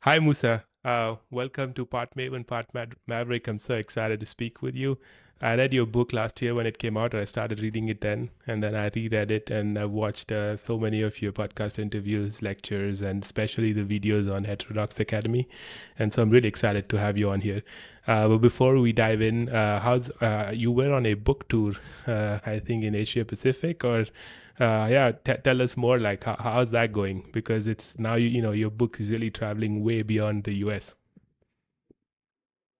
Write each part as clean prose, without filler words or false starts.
Hi, Musa. Welcome to Part Maven, Maverick. I'm so excited to speak with you. I read your book last year when it came out. I started reading it then, and then I reread it, and I've watched so many of your podcast interviews, lectures, and especially the videos on Heterodox Academy. And so I'm really excited to have you on here. But before we dive in, how's you were on a book tour, I think in Asia Pacific, or yeah, tell us more. Like, how's that going? Because it's now your book is really traveling way beyond the U.S.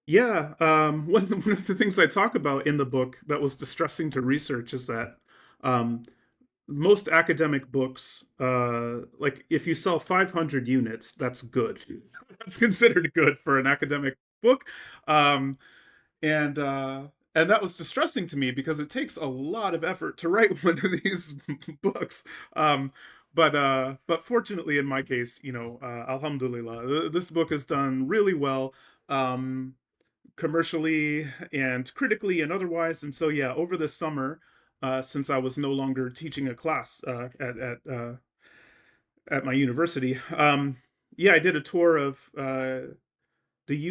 Yeah, one of the things I talk about in the book that was distressing to research is that um, most academic books, like if you sell 500 units, that's good. That's considered good for an academic book. Um, and uh, and that was distressing to me because it takes a lot of effort to write one of these books. Um, but fortunately, in my case, Alhamdulillah, this book has done really well. Um, Commercially and critically and otherwise. And so, yeah, over the summer, since I was no longer teaching a class at my university, yeah, I did a tour of the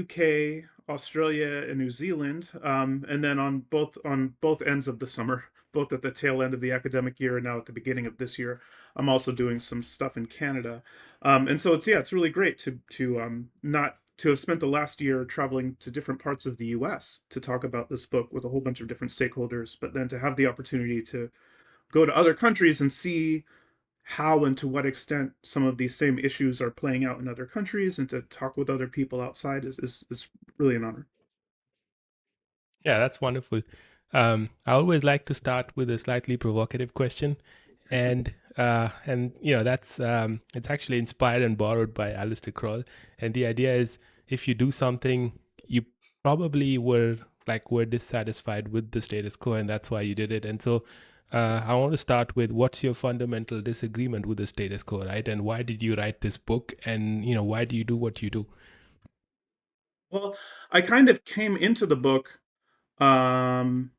UK, Australia, and New Zealand, and then on both ends of the summer, both at the tail end of the academic year and now at the beginning of this year, I'm also doing some stuff in Canada, and so it's really great to not to have spent the last year traveling to different parts of the U.S. to talk about this book with a whole bunch of different stakeholders, but then to have the opportunity to go to other countries and see how and to what extent some of these same issues are playing out in other countries and to talk with other people outside is really an honor. Yeah, that's wonderful. I always like to start with a slightly provocative question, and that's it's actually inspired and borrowed by Alistair Crowell, and the idea is if you do something you probably were dissatisfied with the status quo, and that's why you did it. And so I want to start with what's your fundamental disagreement with the status quo, right? And why did you write this book? And why do you do what you do? Well, I kind of came into the book um,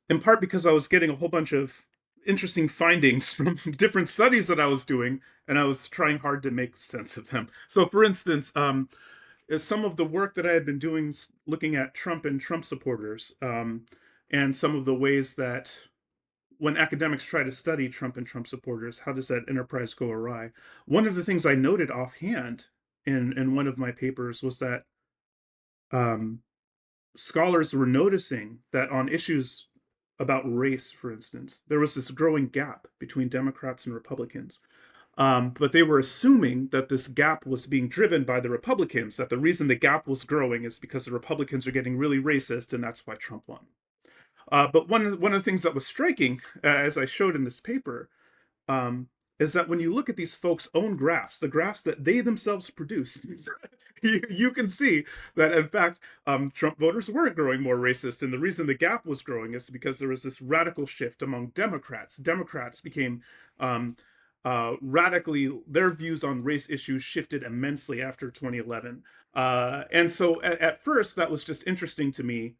in part because I was getting a whole bunch of interesting findings from different studies that I was doing, and I was trying hard to make sense of them. So, for instance, some of the work that I had been doing looking at Trump and Trump supporters, and some of the ways that when academics try to study Trump and Trump supporters, how does that enterprise go awry? One of the things I noted offhand in one of my papers was that um, scholars were noticing that on issues about race, for instance, there was this growing gap between Democrats and Republicans. But they were assuming that this gap was being driven by the Republicans, that the reason the gap was growing is because the Republicans are getting really racist, and that's why Trump won. But one of the things that was striking, as I showed in this paper, um, is that when you look at these folks' own graphs, the graphs that they themselves produce, you can see that in fact Trump voters weren't growing more racist, and the reason the gap was growing is because there was this radical shift among Democrats. Democrats became radically their views on race issues shifted immensely after 2011, and so at first that was just interesting to me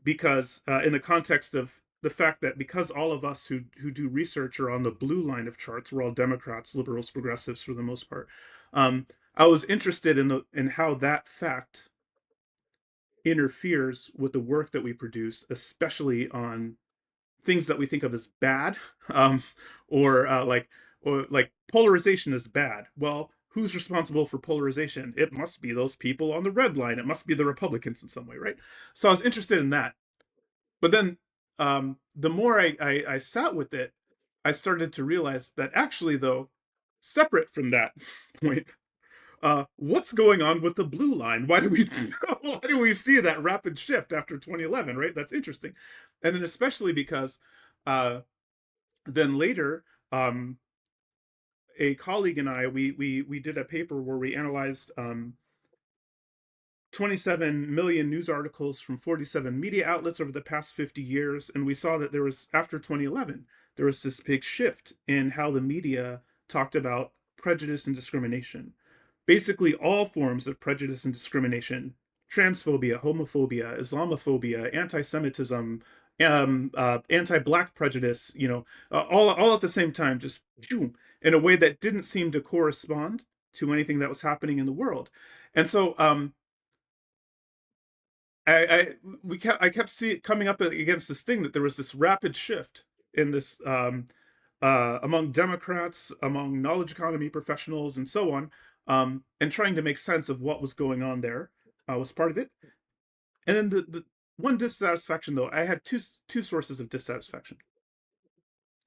because in the context of the fact that because all of us who do research are on the blue line of charts, we're all Democrats, liberals, progressives for the most part. I was interested in how that fact interferes with the work that we produce, especially on things that we think of as bad, um, or like polarization is bad. Well, who's responsible for polarization? It must be those people on the red line. It must be the Republicans in some way, right? So I was interested in that. But then the more I sat with it, I started to realize that actually, though, separate from that point, what's going on with the blue line? Why do we why do we see that rapid shift after 2011? Right, that's interesting, and then especially because uh, then later a colleague and I we did a paper where we analyzed 27 million news articles from 47 media outlets over the past 50 years. And we saw that there was, after 2011, there was this big shift in how the media talked about prejudice and discrimination. Basically, all forms of prejudice and discrimination, transphobia, homophobia, Islamophobia, anti Semitism, anti Black prejudice, all at the same time, just in a way that didn't seem to correspond to anything that was happening in the world. And so I kept coming up against this thing that there was this rapid shift in this among Democrats, among knowledge economy professionals, and so on, and trying to make sense of what was going on there was part of it. And then the one dissatisfaction, though, I had two sources of dissatisfaction.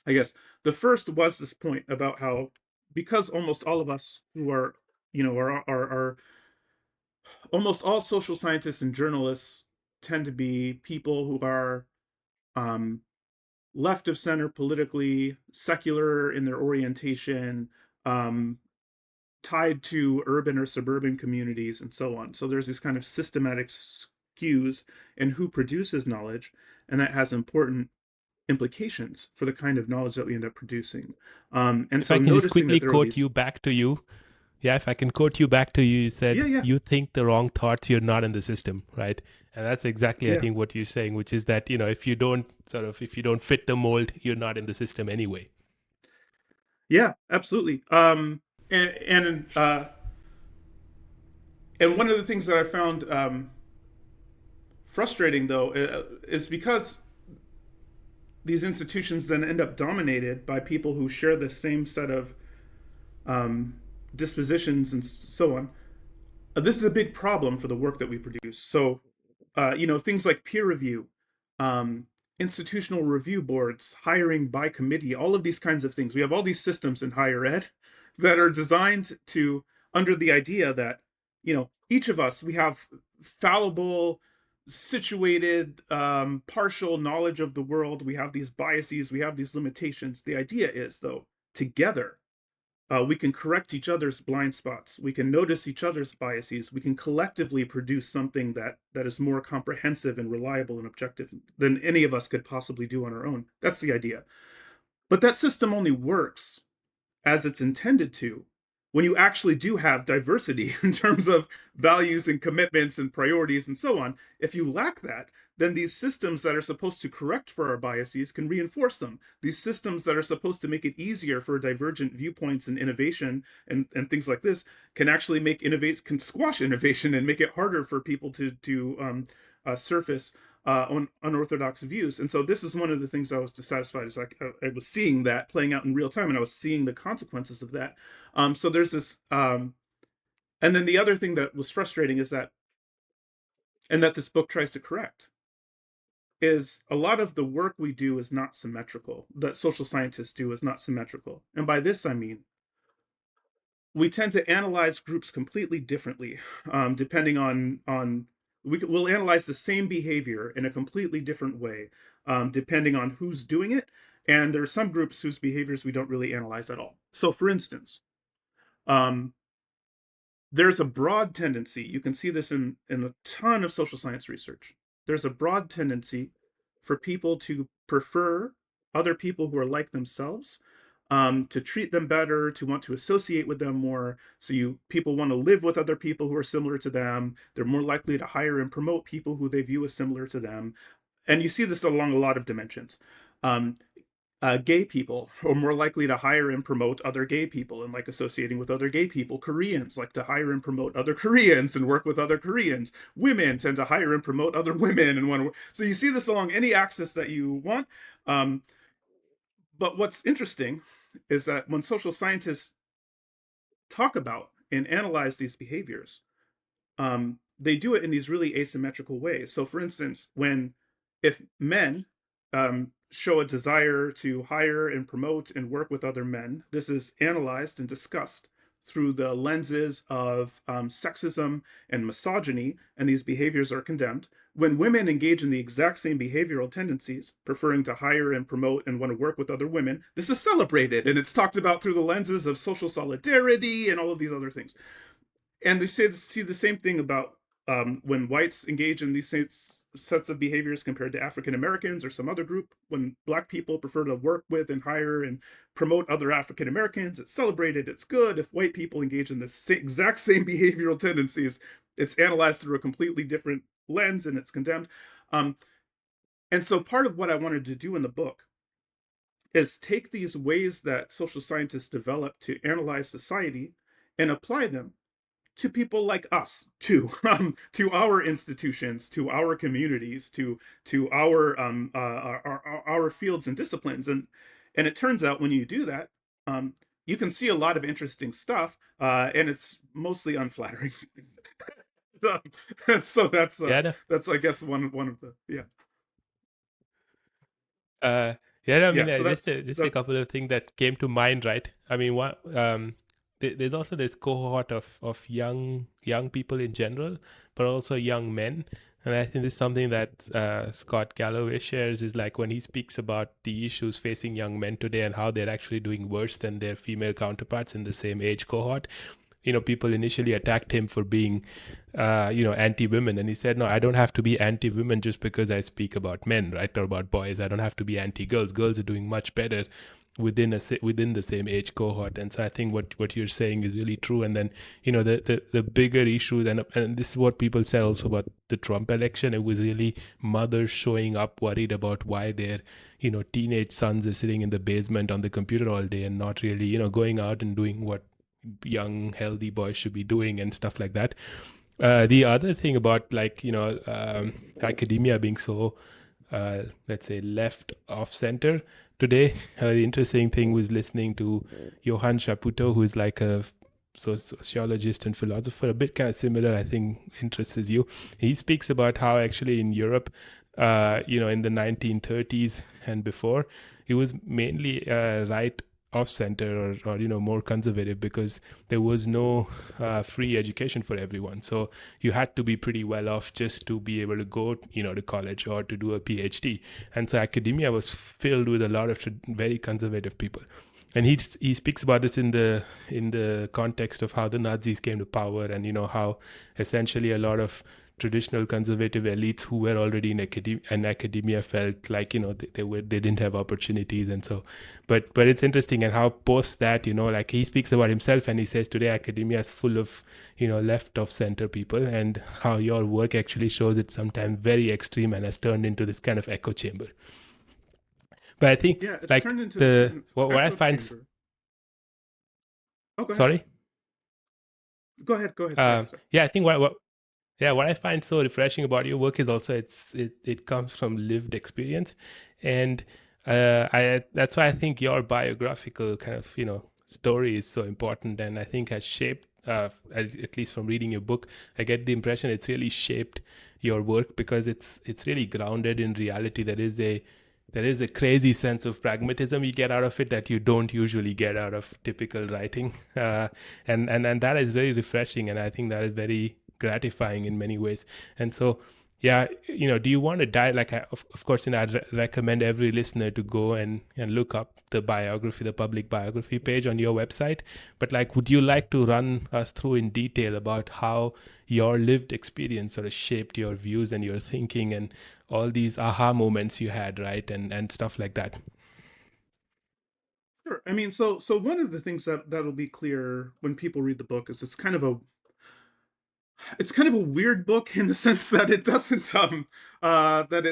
I guess the first was this point about how, because almost all of us who are, are almost all social scientists and journalists tend to be people who are um, left of center politically, secular in their orientation, um, tied to urban or suburban communities, and so on. So there's these kind of systematic skews in who produces knowledge, and that has important implications for the kind of knowledge that we end up producing. And If I so can just noticing quickly that there are quote these, you back to you. Yeah, if I can quote you back to you, you yeah, said, yeah, you think the wrong thoughts, you're not in the system, right? And that's exactly, I yeah, think, what you're saying, which is that, if you don't fit the mold, you're not in the system anyway. yeah, absolutely. And and uh, and one of the things that I found frustrating, though, is because these institutions then end up dominated by people who share the same set of um, dispositions and so on. This is a big problem for the work that we produce. So, things like peer review, um, institutional review boards, hiring by committee, all of these kinds of things. We have all these systems in higher ed that are designed to, under the idea that, each of us, we have fallible, situated, partial knowledge of the world. We have these biases, we have these limitations. The idea is, though, together, we can correct each other's blind spots. We can notice each other's biases. We can collectively produce something that is more comprehensive and reliable and objective than any of us could possibly do on our own. That's the idea. But that system only works as it's intended to when you actually do have diversity in terms of values and commitments and priorities and so on. If you lack that, then these systems that are supposed to correct for our biases can reinforce them. These systems that are supposed to make it easier for divergent viewpoints and innovation and things like this can actually can squash innovation and make it harder for people to surface unorthodox views. And so this is one of the things I was dissatisfied is like I was seeing that playing out in real time, and I was seeing the consequences of that. So there's this, and then the other thing that was frustrating is that, and that this book tries to correct, is a lot of the work we do is not symmetrical. That social scientists do is not symmetrical, and by this I mean we tend to analyze groups completely differently, depending on we'll analyze the same behavior in a completely different way, depending on who's doing it. And there are some groups whose behaviors we don't really analyze at all. So, for instance, um, there's a broad tendency. You can see this in a ton of social science research. There's a broad tendency for people to prefer other people who are like themselves, to treat them better, to want to associate with them more. So people want to live with other people who are similar to them. They're more likely to hire and promote people who they view as similar to them. And you see this along a lot of dimensions. Um, Gay people are more likely to hire and promote other gay people and like associating with other gay people. Koreans like to hire and promote other Koreans and work with other Koreans. Women tend to hire and promote other women and want to. So you see this along any axis that you want. Um, but what's interesting is that when social scientists talk about and analyze these behaviors, they do it in these really asymmetrical ways. So, for instance, if men show a desire to hire and promote and work with other men, this is analyzed and discussed through the lenses of sexism and misogyny, and these behaviors are condemned. When women engage in the exact same behavioral tendencies, preferring to hire and promote and want to work with other women, this is celebrated and it's talked about through the lenses of social solidarity and all of these other things. And they see the same thing about when whites engage in these sets of behaviors compared to African Americans or some other group. When Black people prefer to work with and hire and promote other African Americans, it's celebrated, it's good. If white people engage in the exact same behavioral tendencies, it's analyzed through a completely different lens and it's condemned. Um, and so part of what I wanted to do in the book is take these ways that social scientists develop to analyze society and apply them to people like us, to our institutions, to our communities, to our fields and disciplines. And it turns out when you do that, you can see a lot of interesting stuff, and it's mostly unflattering. So Yeah, no, that's I guess one of the yeah. uh, yeah, no, I Yeah, mean, so just a that's couple of things that came to mind, right? I mean, what there's also this cohort of young people in general, but also young men, and I think this is something that Scott Galloway shares is like when he speaks about the issues facing young men today and how they're actually doing worse than their female counterparts in the same age cohort. People initially attacked him for being, anti-women, and he said, "No, I don't have to be anti-women just because I speak about men, right, or about boys. I don't have to be anti-girls. Girls are doing much better within the same age cohort." And so I think what you're saying is really true. And then the bigger issues, and this is what people said also about the Trump election. It was really mothers showing up worried about why their teenage sons are sitting in the basement on the computer all day and not really going out and doing what young healthy boys should be doing and stuff like that. The other thing about academia being so let's say left off center today, the interesting thing was listening to Johann Chaputto, who is like a sociologist and philosopher, a bit kind of similar, I think, interests as you. He speaks about how actually in Europe, in the 1930s and before, it was mainly right off center or more conservative because there was no free education for everyone. So you had to be pretty well off just to be able to go to college or to do a PhD. And so academia was filled with a lot of very conservative people. And he speaks about this in the context of how the Nazis came to power, and how essentially a lot of traditional conservative elites who were already in academia felt like they didn't have opportunities. And so but it's interesting, and how post that like he speaks about himself and he says today academia is full of left of center people, and how your work actually shows it's sometimes very extreme and has turned into this kind of echo chamber. But I think yeah, it's like turned into this the kind of what I echo find chamber. Oh, go ahead. sorry Go ahead. Sorry. yeah, I think what I find so refreshing about your work is also it comes from lived experience, and I that's why I think your biographical kind of story is so important, and I think has shaped at least from reading your book, I get the impression it's really shaped your work because it's really grounded in reality. There is a crazy sense of pragmatism you get out of it that you don't usually get out of typical writing, and that is very refreshing, and I think that is very gratifying in many ways. And so, yeah, do you want to dive like of course, I'd recommend every listener to go and look up the biography, the public biography page on your website. But like, would you like to run us through in detail about how your lived experience sort of shaped your views and your thinking and all these aha moments you had, right, and stuff like that? Sure. I mean, so one of the things that'll be clear when people read the book is it's kind of a weird book in the sense that it doesn't that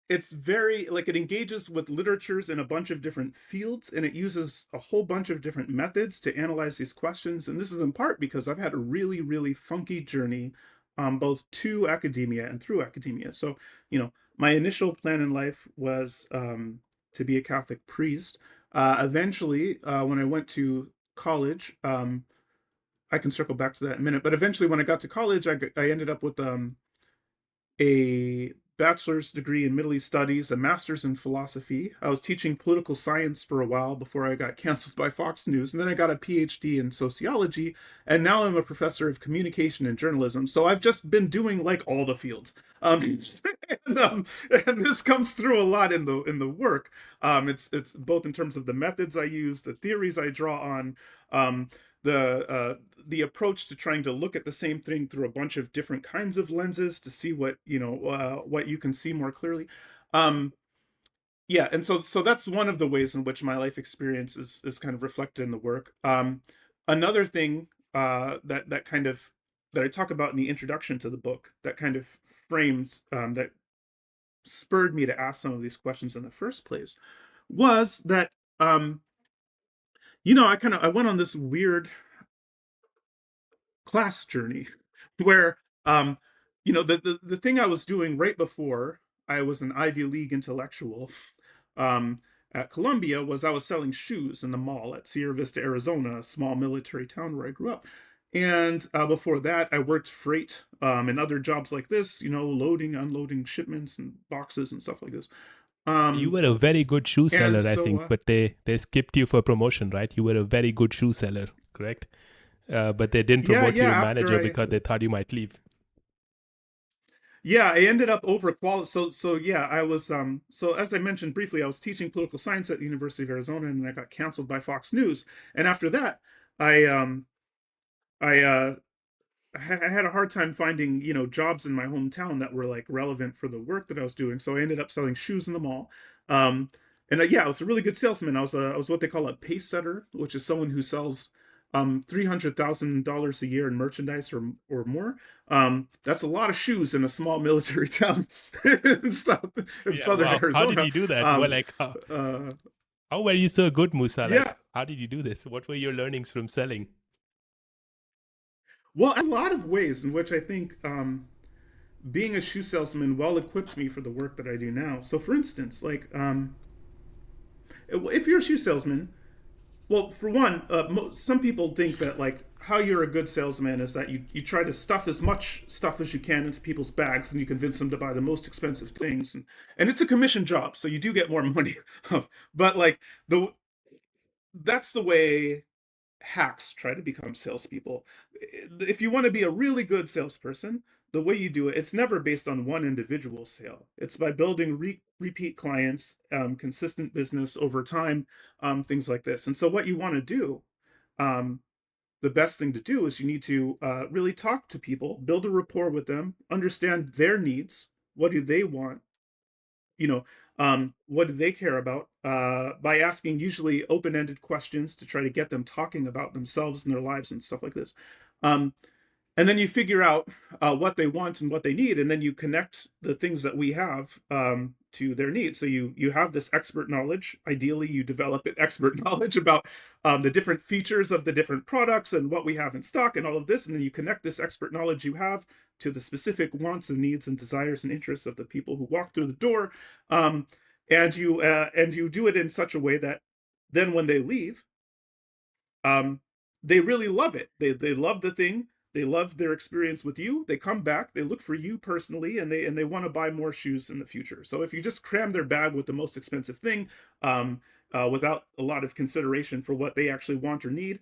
it's very like it engages with literatures in a bunch of different fields, and it uses a whole bunch of different methods to analyze these questions. And this is in part because I've had a really funky journey, both to academia and through academia. So my initial plan in life was to be a Catholic priest. Eventually, when I went to college, I can circle back to that in a minute, but eventually when I got to college, I ended up with a bachelor's degree in Middle East Studies, a master's in philosophy. I was teaching political science for a while before I got canceled by Fox News, and then I got a PhD in sociology, and now I'm a professor of communication and journalism. So I've just been doing like all the fields, and, and this comes through a lot in the work. It's both in terms of the methods I use, the theories I draw on. Um, the approach to trying to look at the same thing through a bunch of different kinds of lenses to see what you can see more clearly. Um, yeah, and so that's one of the ways in which my life experience is kind of reflected in the work. Another thing that I talk about in the introduction to the book that kind of frames that spurred me to ask some of these questions in the first place was that um, I went on this weird class journey where the thing I was doing right before I was an Ivy League intellectual um at Columbia was I was selling shoes in the mall at Sierra Vista, Arizona, a small military town where I grew up. And before that, I worked freight and other jobs like this, loading, unloading shipments and boxes and stuff like this. You Um, were a very good shoe and seller, I so think, but they skipped you for promotion, right? You were a very good shoe seller, correct? But they didn't yeah, promote you yeah, to after manager I because they thought you might leave. Yeah, I ended up overqualified. So yeah, I was so as I mentioned briefly, I was teaching political science at the University of Arizona, and I got canceled by Fox News. And after that, I I I had a hard time finding, jobs in my hometown that were like relevant for the work that I was doing. So I ended up selling shoes in the mall. Um, and yeah, I was a really good salesman. I was what they call a pace setter, which is someone who sells $300,000 a year in merchandise or more. That's a lot of shoes in a small military town in Yeah, southern wow. How did Arizona. you do that? Well, Um, like, uh, how were you so good, Musa? yeah, Like, how did you do this? What were your learnings from selling? well, a lot of ways in which I think being a shoe salesman well equipped me for the work that I do now. So, for instance, like if you're a shoe salesman, well, for one, some people think that like how you're a good salesman is that you try to stuff as much stuff as you can into people's bags, and you convince them to buy the most expensive things, and it's a commission job, so you do get more money. But like the that's the way hacks try to become salespeople. If you want to be a really good salesperson, the way you do it, it's never based on one individual sale. It's by building repeat clients, consistent business over time, things like this. And so, what you want to do, um, the best thing to do is you need to really talk to people, build a rapport with them, understand their needs. What do they want? you know what do they care about, by asking usually open-ended questions to try to get them talking about themselves and their lives and stuff like this. um, and then you figure out what they want and what they need, and then you connect the things that we have to their needs. So you have this expert knowledge. Ideally, you develop an expert knowledge about the different features of the different products and what we have in stock and all of this, and then you connect this expert knowledge you have to the specific wants and needs and desires and interests of the people who walk through the door. um, and you do it in such a way that then when they leave, um, they really love it. They love the thing. They love their experience with you. They come back. They look for you personally, and they want to buy more shoes in the future. So if you just cram their bag with the most expensive thing, without a lot of consideration for what they actually want or need,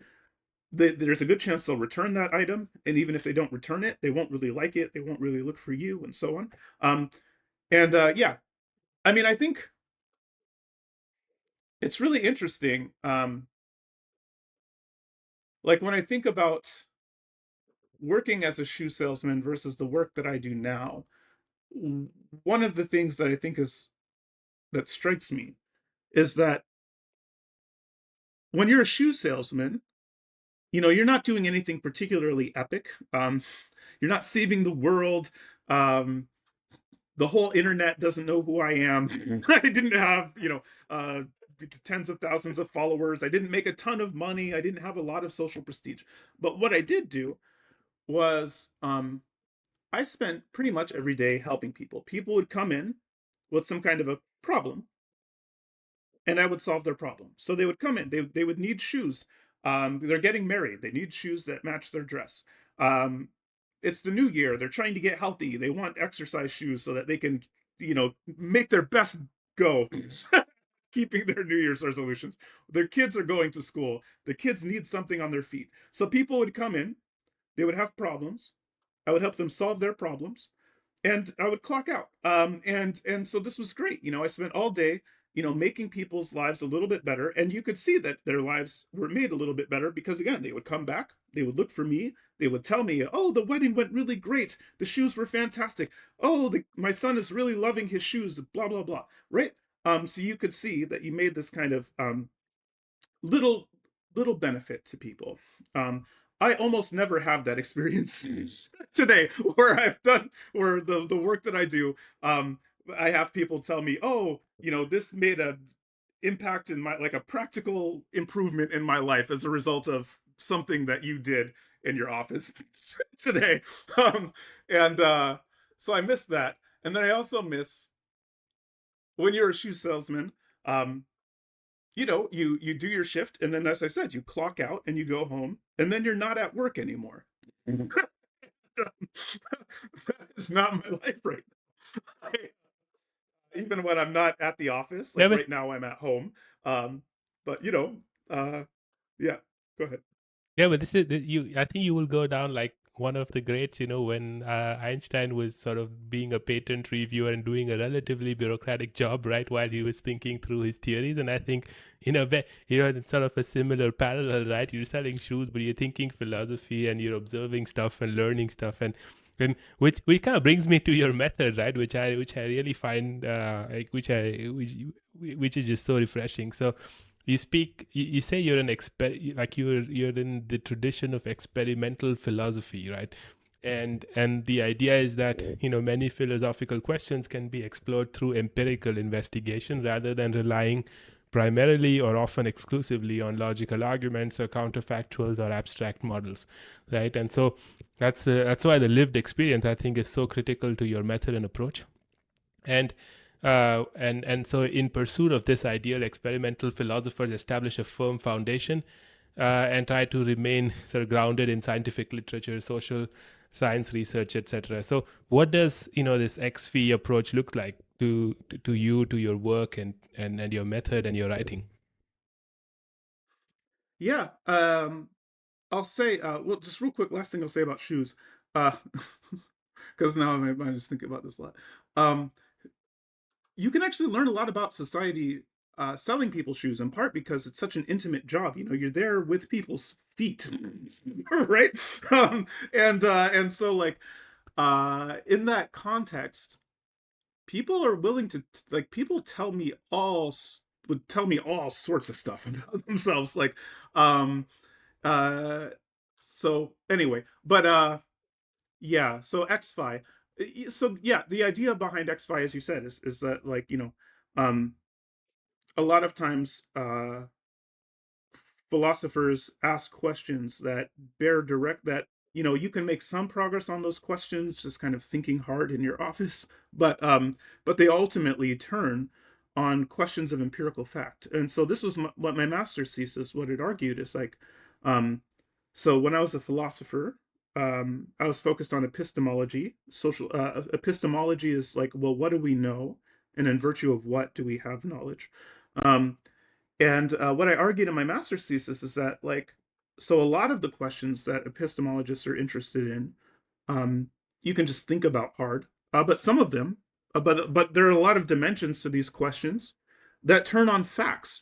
there's a good chance they'll return that item. And even if they don't return it, they won't really like it. They won't really look for you, and so on. And yeah, I mean, I think it's really interesting. Like when I think about working as a shoe salesman versus the work that I do now, one of the things that I think is that strikes me is that when you're a shoe salesman, you're not doing anything particularly epic. You're not saving the world. Um, the whole internet doesn't know who I am. I didn't have, tens of thousands of followers. I didn't make a ton of money. I didn't have a lot of social prestige. But what I did do was I spent pretty much every day helping people. People would come in with some kind of a problem, and I would solve their problem. So they would come in, they would need shoes. They're getting married, they need shoes that match their dress. Um, it's the new year, they're trying to get healthy, they want exercise shoes so that they can, make their best go. Keeping their New Year's resolutions. Their kids are going to school. The kids need something on their feet. So people would come in, they would have problems. I would help them solve their problems, and I would clock out. And so this was great. I spent all day, making people's lives a little bit better, and you could see that their lives were made a little bit better because again, they would come back, they would look for me, they would tell me, "Oh, the wedding went really great. The shoes were fantastic. Oh, my son is really loving his shoes." Blah blah blah. Right. So you could see that you made this kind of little benefit to people. I almost never have that experience today where the work that I do. I have people tell me, "Oh, this made a impact in my, like a practical improvement in my life as a result of something that you did in your office today. Um, and so I miss that. And then I also miss when you're a shoe salesman, um, you do your shift, and then, as I said, you clock out and you go home, and then you're not at work anymore. That is not my life right now. Even when I'm not at the office, Yeah, like but right now, I'm at home. Um, but uh, yeah, go ahead. yeah, but you. I think you will go down like one of the greats. When Einstein was sort of being a patent reviewer and doing a relatively bureaucratic job, right, while he was thinking through his theories. And I think it's sort of a similar parallel, right? You're selling shoes, but you're thinking philosophy and you're observing stuff and learning stuff, and which kind of brings me to your method, right? Which I really find like which is just so refreshing. So you say you're you're in the tradition of experimental philosophy, right? And the idea is that many philosophical questions can be explored through empirical investigation rather than relying primarily or often exclusively on logical arguments or counterfactuals or abstract models, right? And so that's why the lived experience, I think, is so critical to your method and approach. And so in pursuit of this ideal, experimental philosophers establish a firm foundation and try to remain sort of grounded in scientific literature, social science research, etc. So what does this XV approach look like to you, to your work, and your method and your writing? Yeah, I'll say, well, just real quick, last thing I'll say about shoes, uh, because now I'm just thinking about this a lot. Um, you can actually learn a lot about society selling people shoes, in part because it's such an intimate job. You're there with people's feet, right? And so, like, in that context, people are willing to, like, people tell me would tell me all sorts of stuff about themselves, like, um uh so anyway, but yeah, so xfi, so yeah, the idea behind xfi, as you said, is that, like, um a lot of times philosophers ask questions that bear direct that you can make some progress on those questions just kind of thinking hard in your office, but they ultimately turn on questions of empirical fact. And so this was what my master's thesis, what it argued, is like, um so when I was a philosopher, I was focused on epistemology. Social epistemology is like, well, what do we know, and in virtue of what do we have knowledge? um and what I argued in my master's thesis is that, like, so a lot of the questions that epistemologists are interested in, um, you can just think about hard. But some of them, but there are a lot of dimensions to these questions that turn on facts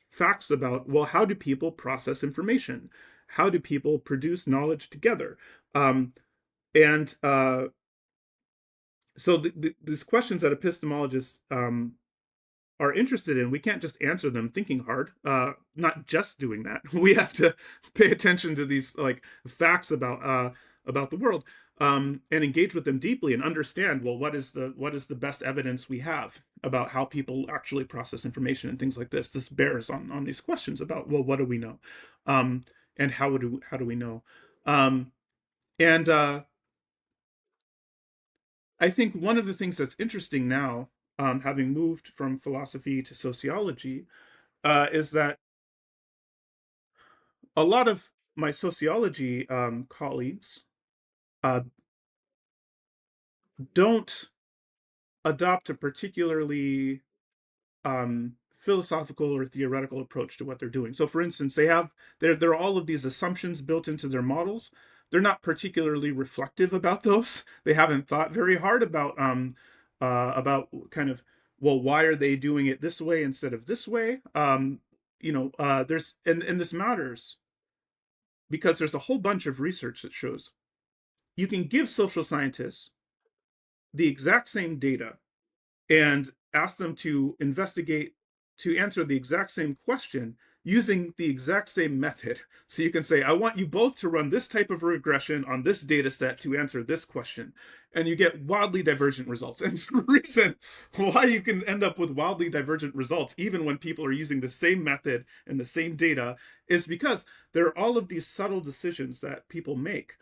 about, well, how do people process information? How do people produce knowledge together? Um, and so these questions that epistemologists are interested in, we can't just answer them thinking hard. Not just doing that. We have to pay attention to these, like, facts about the world, and engage with them deeply and understand, well, what is the best evidence we have about how people actually process information and things like this. This bears on these questions about, well, what do we know, um, and how do we know, and I think one of the things that's interesting now, having moved from philosophy to sociology, is that a lot of my sociology colleagues uh, don't adopt a particularly philosophical or theoretical approach to what they're doing. So, for instance, there are all of these assumptions built into their models. They're not particularly reflective about those. They haven't thought very hard about kind of, well, why are they doing it this way instead of this way? There's and this matters because there's a whole bunch of research that shows you can give social scientists the exact same data and ask them to investigate, to answer the exact same question, using the exact same method. So you can say, I want you both to run this type of regression on this data set to answer this question. And you get wildly divergent results. And the reason why you can end up with wildly divergent results, even when people are using the same method and the same data, is because there are all of these subtle decisions that people make,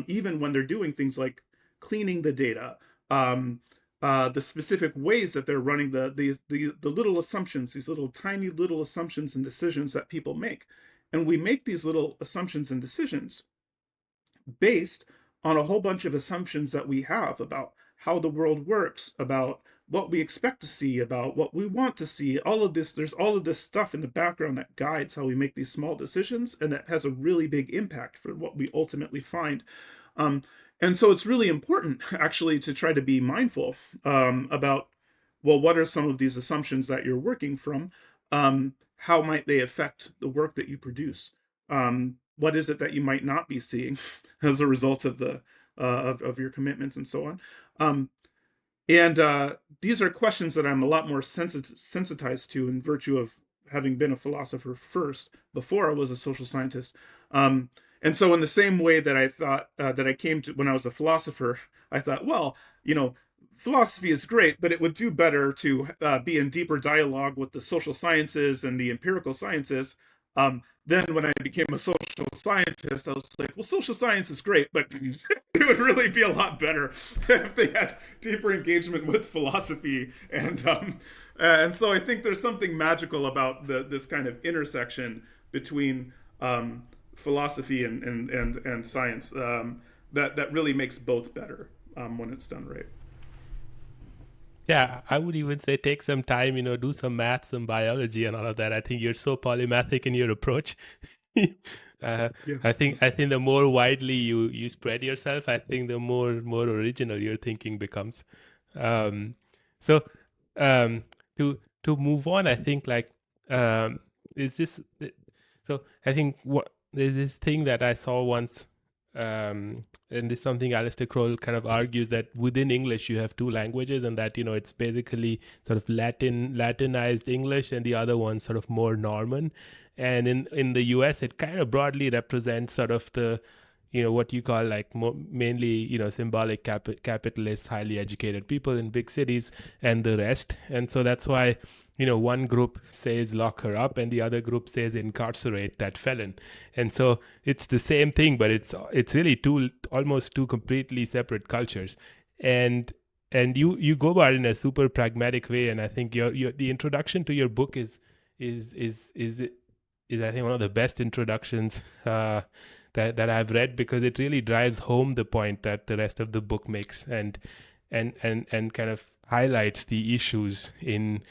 even when they're doing things like cleaning the data, the specific ways that they're running the little assumptions, these little tiny little assumptions and decisions that people make. And we make these little assumptions and decisions based on a whole bunch of assumptions that we have about how the world works, about what we expect to see, about what we want to see. All of this, there's all of this stuff in the background that guides how we make these small decisions, and that has a really big impact for what we ultimately find. Um, and so it's really important, actually, to try to be mindful about, well, what are some of these assumptions that you're working from? How might they affect the work that you produce? What is it that you might not be seeing as a result of the of your commitments and so on? Um, and these are questions that I'm a lot more sensitized to in virtue of having been a philosopher first before I was a social scientist. And so, in the same way that I thought that I came to when I was a philosopher, I thought, well, philosophy is great, but it would do better to be in deeper dialogue with the social sciences and the empirical sciences. Then, when I became a social scientist, I was like, well, social science is great, but it would really be a lot better if they had deeper engagement with philosophy. And so I think there's something magical about this kind of intersection between philosophy and science that really makes both better when it's done right. Yeah, I would even say take some time, do some math, some biology, and all of that. I think you're so polymathic in your approach. uh, Yeah. I think the more widely you spread yourself, I think the more original your thinking becomes. Um, so um, to move on, I think like is this so I think what there's this thing that I saw once, and this is something Alistair Crowell kind of argues that within English you have two languages, and that it's basically sort of Latinized English, and the other one sort of more Norman. And in the US, it kind of broadly represents sort of the what you call like mainly symbolic capitalists, highly educated people in big cities, and the rest. And so that's why one group says lock her up and the other group says incarcerate that felon. And so it's the same thing, but it's really almost two completely separate cultures. And you go about it in a super pragmatic way. And I think your the introduction to your book is I think one of the best introductions that I've read, because it really drives home the point that the rest of the book makes, and kind of highlights the issues in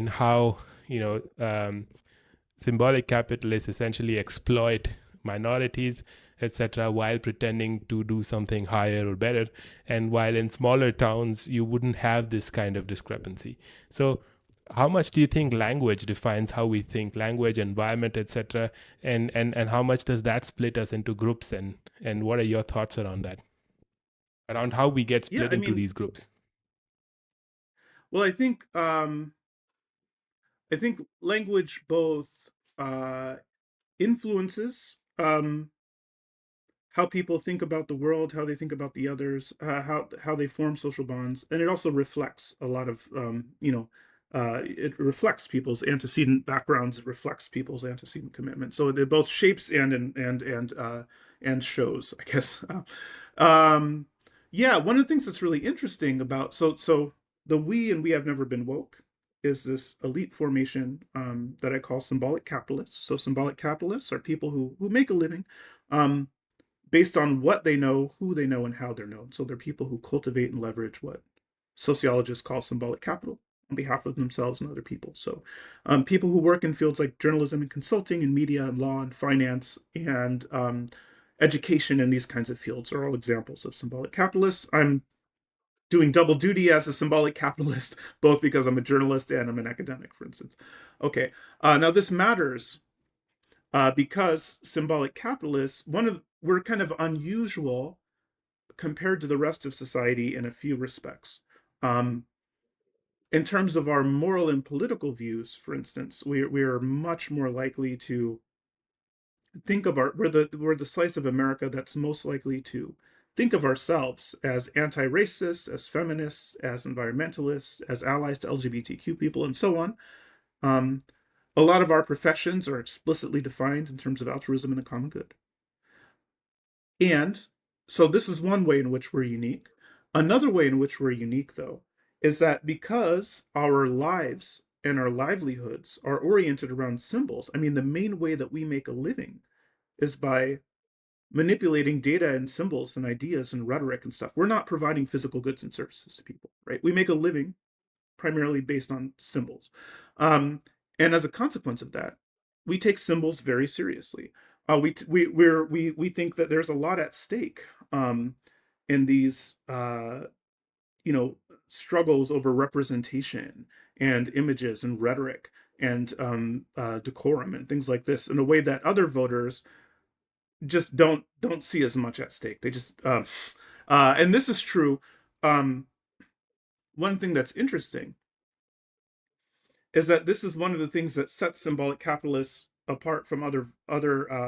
how symbolic capitalists essentially exploit minorities, etc., while pretending to do something higher or better. And while in smaller towns you wouldn't have this kind of discrepancy. So how much do you think language defines how we think, language, environment, etc., and how much does that split us into groups, and what are your thoughts around that, around how we get Yeah, split I into mean, these groups? well, I think language both uh, influences how people think about the world, how they think about the others, how they form social bonds, and it also reflects a lot of it reflects people's antecedent backgrounds, it reflects people's antecedent commitment. So it both shapes and shows, I guess. Um, yeah, one of the things that's really interesting about so the we and we have never been woke is this elite formation that I call symbolic capitalists. So symbolic capitalists are people who make a living. Um, Based on what they know, who they know, and how they're known. So they're people who cultivate and leverage what sociologists call symbolic capital on behalf of themselves and other people. So people who work in fields like journalism and consulting and media and law and finance and education and these kinds of fields are all examples of symbolic capitalists. I'm doing double duty as a symbolic capitalist, both because I'm a journalist and I'm an academic, for instance. Okay, now this matters because symbolic capitalists, we're kind of unusual compared to the rest of society in a few respects. Um, in terms of our moral and political views, for instance, we are much more likely to think of we're the slice of America that's most likely to think of ourselves as anti-racist, as feminists, as environmentalists, as allies to LGBTQ people, and so on. Um, a lot of our professions are explicitly defined in terms of altruism and the common good. And so this is one way in which we're unique. Another way in which we're unique, though, is that because our lives and our livelihoods are oriented around symbols, I mean, the main way that we make a living is by manipulating data and symbols and ideas and rhetoric and stuff. We're not providing physical goods and services to people, right? We make a living primarily based on symbols. Um, and as a consequence of that, we take symbols very seriously. We think that there's a lot at stake in these struggles over representation and images and rhetoric and decorum and things like this in a way that other voters just don't see as much at stake. They just and this is true. Um, one thing that's interesting is that this is one of the things that sets symbolic capitalists apart from other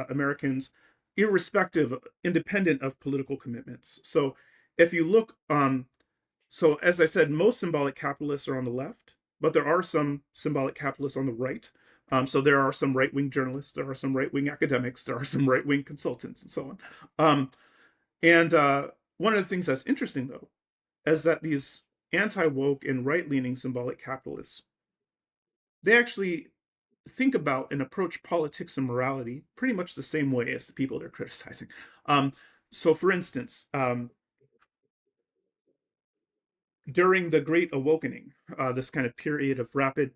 Americans, irrespective, independent of political commitments. So if you look, so as I said, most symbolic capitalists are on the left, but there are some symbolic capitalists on the right. So there are some right-wing journalists, there are some right-wing academics, there are some right-wing consultants, and so on. And one of the things that's interesting, though, is that these anti-woke and right-leaning symbolic capitalists, they actually think about and approach politics and morality pretty much the same way as the people they're criticizing. Um, so, for instance, during the Great Awakening, this kind of period of rapid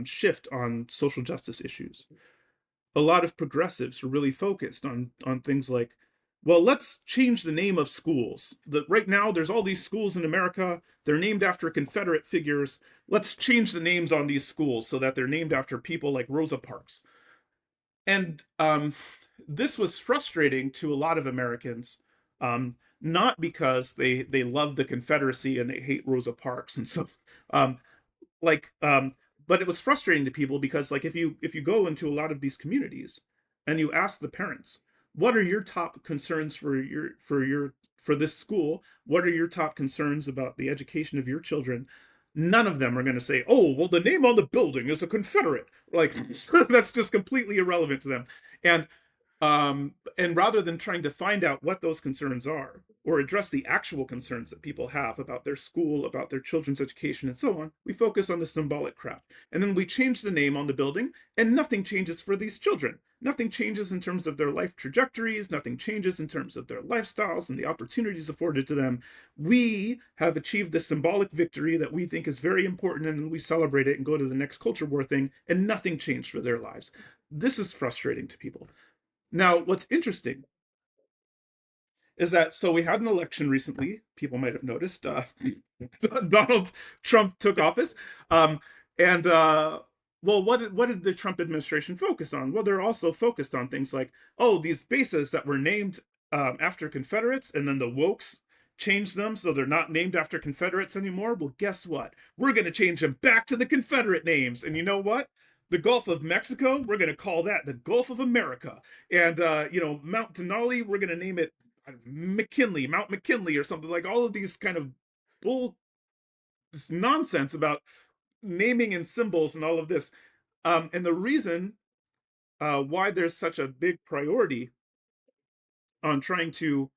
shift on social justice issues, a lot of progressives are really focused on things like, well, let's change the name of schools. Right now, there's all these schools in America. They're named after Confederate figures. Let's change the names on these schools so that they're named after people like Rosa Parks. And this was frustrating to a lot of Americans, not because they love the Confederacy and they hate Rosa Parks and stuff, um, like but it was frustrating to people because like if you go into a lot of these communities and you ask the parents, what are your top concerns for this school, what are your top concerns about the education of your children, none of them are going to say, oh well, the name on the building is a Confederate, like that's just completely irrelevant to them. And rather than trying to find out what those concerns are or address the actual concerns that people have about their school, about their children's education, and so on, we focus on the symbolic crap. And then we change the name on the building, and nothing changes for these children. Nothing changes in terms of their life trajectories, nothing changes in terms of their lifestyles and the opportunities afforded to them. We have achieved this symbolic victory that we think is very important, and we celebrate it and go to the next culture war thing, and nothing changed for their lives. This is frustrating to people. Now, what's interesting is that so we had an election recently. People might have noticed Donald Trump took office, um, and well, what did the Trump administration focus on? Well, they're also focused on things like, oh, these bases that were named after Confederates, and then the wokes changed them so they're not named after Confederates anymore. Well, guess what? We're going to change them back to the Confederate names, and you know what? The Gulf of Mexico, we're going to call that the Gulf of America. And, Mount Denali, we're going to name it McKinley, Mount McKinley, or something, like all of these kind of bull this nonsense about naming and symbols and all of this. And the reason why there's such a big priority on trying to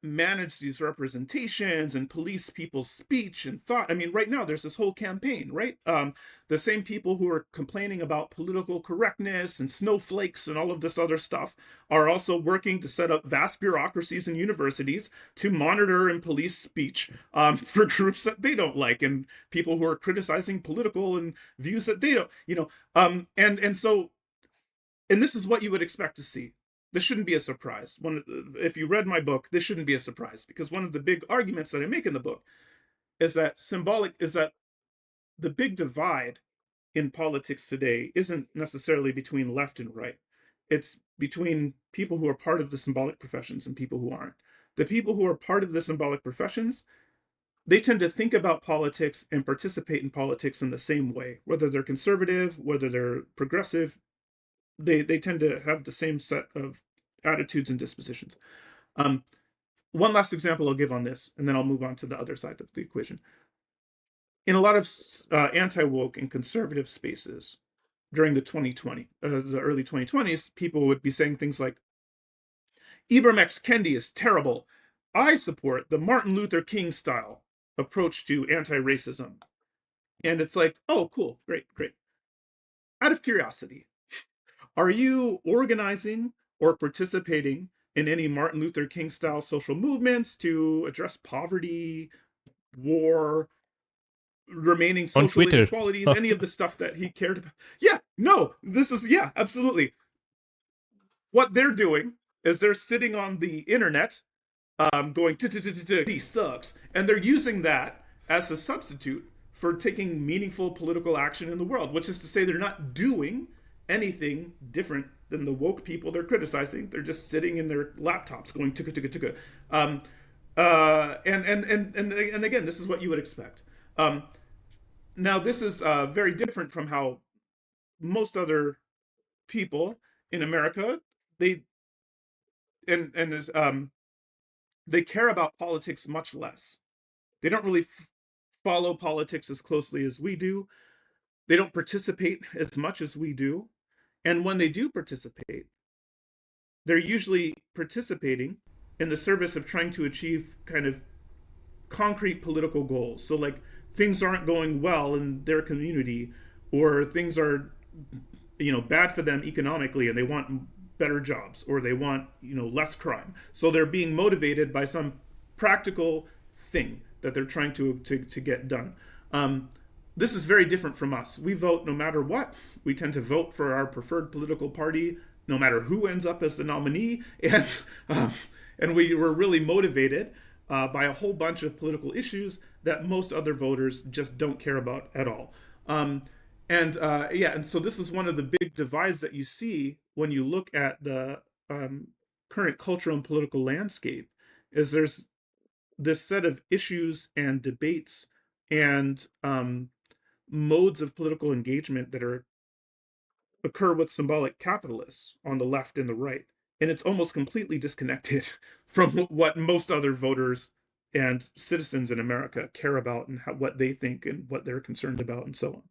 manage these representations and police people's speech and thought. I mean, right now there's this whole campaign, right? The same people who are complaining about political correctness and snowflakes and all of this other stuff are also working to set up vast bureaucracies in universities to monitor and police speech for groups that they don't like and people who are criticizing political and views that they don't, and so and this is what you would expect to see. This shouldn't be a surprise. If you read my book, this shouldn't be a surprise because one of the big arguments that I make in the book is that the big divide in politics today isn't necessarily between left and right. It's between people who are part of the symbolic professions and people who aren't. The people who are part of the symbolic professions, they tend to think about politics and participate in politics in the same way, whether they're conservative, whether they're progressive. They tend to have the same set of attitudes and dispositions. Um, One last example I'll give on this, and then I'll move on to the other side of the equation. In a lot of anti-woke and conservative spaces during the early 2020s, people would be saying things like, Ibram X. Kendi is terrible. I support the Martin Luther King style approach to anti-racism. And it's like, oh, cool, great, great. Out of curiosity, are you organizing or participating in any Martin Luther King style social movements to address poverty, war, remaining On social Twitter. inequalities, any of the stuff that he cared about? Yeah, no, this is, yeah, absolutely. What they're doing is they're sitting on the internet going, he sucks. And they're using that as a substitute for taking meaningful political action in the world, which is to say they're not doing anything different than the woke people they're criticizing. They're just sitting in their laptops going, ticka, ticka, ticka. And again, this is what you would expect. Now, this is very different from how most other people in America, they, and they care about politics much less. They don't really follow politics as closely as we do. They don't participate as much as we do. And when they do participate, they're usually participating in the service of trying to achieve kind of concrete political goals. So, like, things aren't going well in their community, or things are, bad for them economically, and they want better jobs, or they want, less crime. So they're being motivated by some practical thing that they're trying to get done. This is very different from us. We vote no matter what. We tend to vote for our preferred political party, no matter who ends up as the nominee, and we're really motivated by a whole bunch of political issues that most other voters just don't care about at all. And so this is one of the big divides that you see when you look at the current cultural and political landscape. Is there's this set of issues and debates and modes of political engagement that occur with symbolic capitalists on the left and the right, and it's almost completely disconnected from what most other voters and citizens in America care about, and what they think and what they're concerned about, and so on.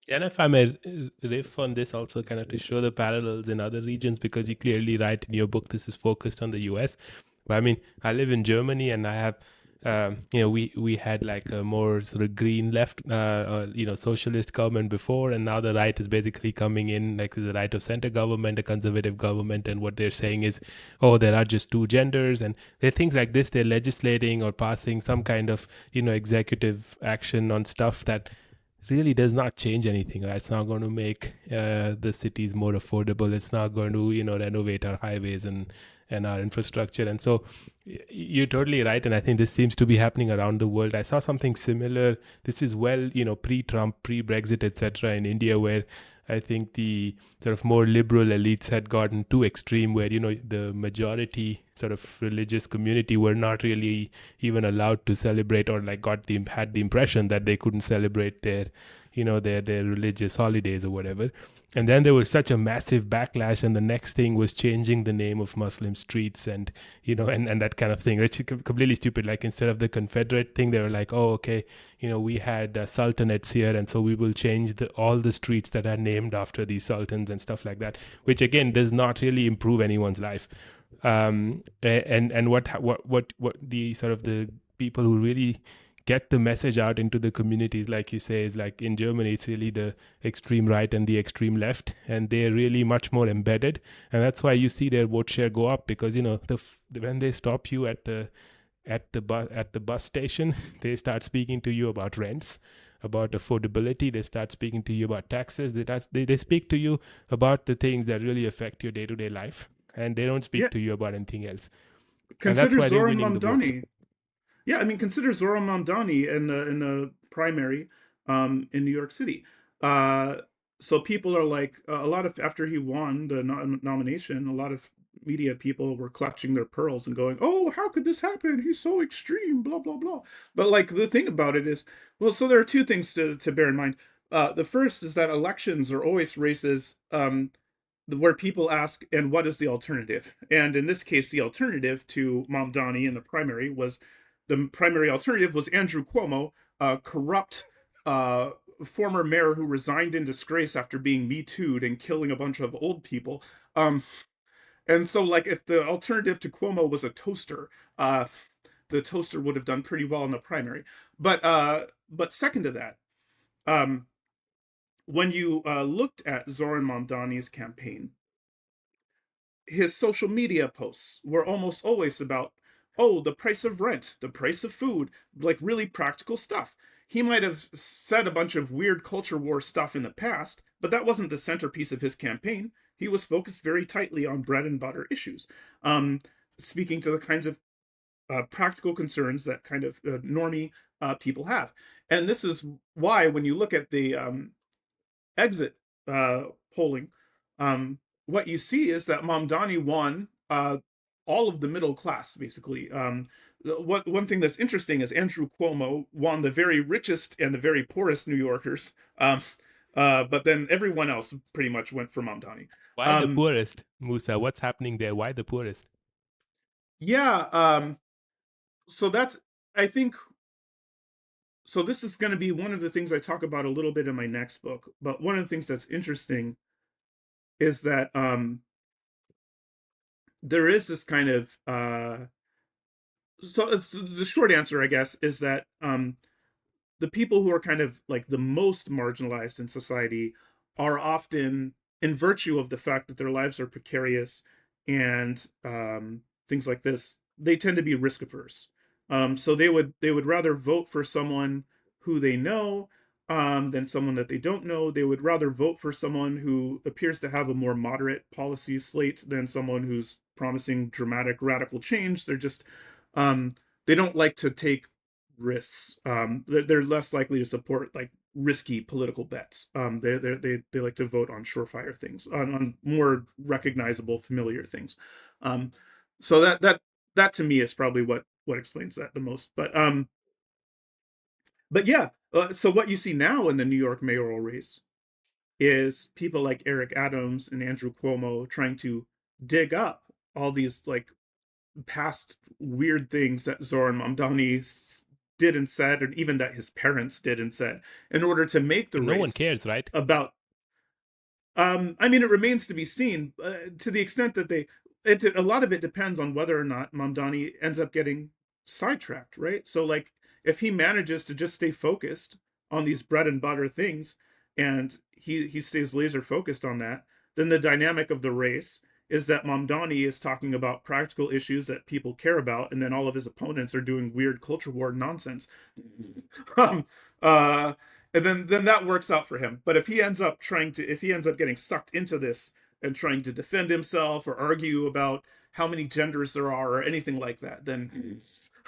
And if I may riff on this also, kind of to show the parallels in other regions, because you clearly write in your book this is focused on the US. But I mean, I live in Germany, and I have, we had like a more sort of green left, socialist government before, and now the right is basically coming in, like the right of center government, a conservative government, and what they're saying is, oh, there are just two genders, and there are things like this. They're legislating or passing some kind of, executive action on stuff that really does not change anything. Right? It's not going to make the cities more affordable. It's not going to, renovate our highways and our infrastructure. And so you're totally right. And I think this seems to be happening around the world. I saw something similar. This is pre-Trump, pre-Brexit, etc. in India, where I think the sort of more liberal elites had gotten too extreme, where the majority sort of religious community were not really even allowed to celebrate, or like had the impression that they couldn't celebrate their their religious holidays or whatever. And then there was such a massive backlash, and the next thing was changing the name of Muslim streets, and and that kind of thing, which is completely stupid. Like, instead of the Confederate thing, they were like, oh, okay, we had sultanates here, and so we will change all the streets that are named after these sultans and stuff like that, which again does not really improve anyone's life. And what the sort of the people who really get the message out into the communities, like you say, is like in Germany, it's really the extreme right and the extreme left, and they're really much more embedded, and that's why you see their vote share go up, because when they stop you at the bus station, they start speaking to you about rents, about affordability. They start speaking to you about taxes. They speak to you about the things that really affect your day-to-day life, and they don't speak Yeah, to you about anything else. And that's consider why they're Zoran winning the votes. Mamdani. Yeah, I mean, consider Zoran Mamdani in the primary in New York City. Uh, so people are like, a lot of, after he won the nomination, a lot of media people were clutching their pearls and going, "Oh, how could this happen? He's so extreme, blah blah blah." But like the thing about it is, well, so there are two things to bear in mind. The first is that elections are always races where people ask, "And what is the alternative?" And in this case, the alternative to Mamdani in the primary was the primary alternative was Andrew Cuomo, a corrupt uh, former mayor who resigned in disgrace after being Me Too'd and killing a bunch of old people. Um, and so, like, if the alternative to Cuomo was a toaster, uh, the toaster would have done pretty well in the primary. But second to that, um, when you looked at Zoran Mamdani's campaign, his social media posts were almost always about, oh, the price of rent, the price of food, like really practical stuff. He might have said a bunch of weird culture war stuff in the past, but that wasn't the centerpiece of his campaign. He was focused very tightly on bread and butter issues, um, speaking to the kinds of practical concerns that kind of normie people have. And this is why, when you look at the exit polling, um, what you see is that Mamdani won all of the middle class, basically. One thing that's interesting is Andrew Cuomo won the very richest and the very poorest New Yorkers, but then everyone else pretty much went for Mamdani. Why the Um, poorest, Musa? What's happening there? Why the poorest? yeah, so that's, I think, so this is going to be one of the things I talk about a little bit in my next book. But one of the things that's interesting is that there is this kind of so it's, the short answer, I guess, is that the people who are kind of like the most marginalized in society are often, in virtue of the fact that their lives are precarious and things like this, they tend to be risk averse. So they would rather vote for someone who they know than someone that they don't know. They would rather vote for someone who appears to have a more moderate policy slate than someone who's promising dramatic radical change. They're just um, they don't like to take risks. They're less likely to support like risky political bets. They like to vote on surefire things, on more recognizable, familiar things. Um, so that to me is probably what explains that the most. But yeah. So what you see now in the New York mayoral race is people like Eric Adams and Andrew Cuomo trying to dig up all these like past weird things that Zoran Mamdani did and said, and even that his parents did and said, in order to make the But no one race cares, right? about. I mean, it remains to be seen to the extent that a lot of it depends on whether or not Mamdani ends up getting sidetracked, right? So, like, if he manages to just stay focused on these bread and butter things, and he stays laser focused on that, then the dynamic of the race is that Mamdani is talking about practical issues that people care about, and then all of his opponents are doing weird culture war nonsense. um, uh, and then that works out for him. But if he ends up getting sucked into this and trying to defend himself or argue about how many genders there are or anything like that,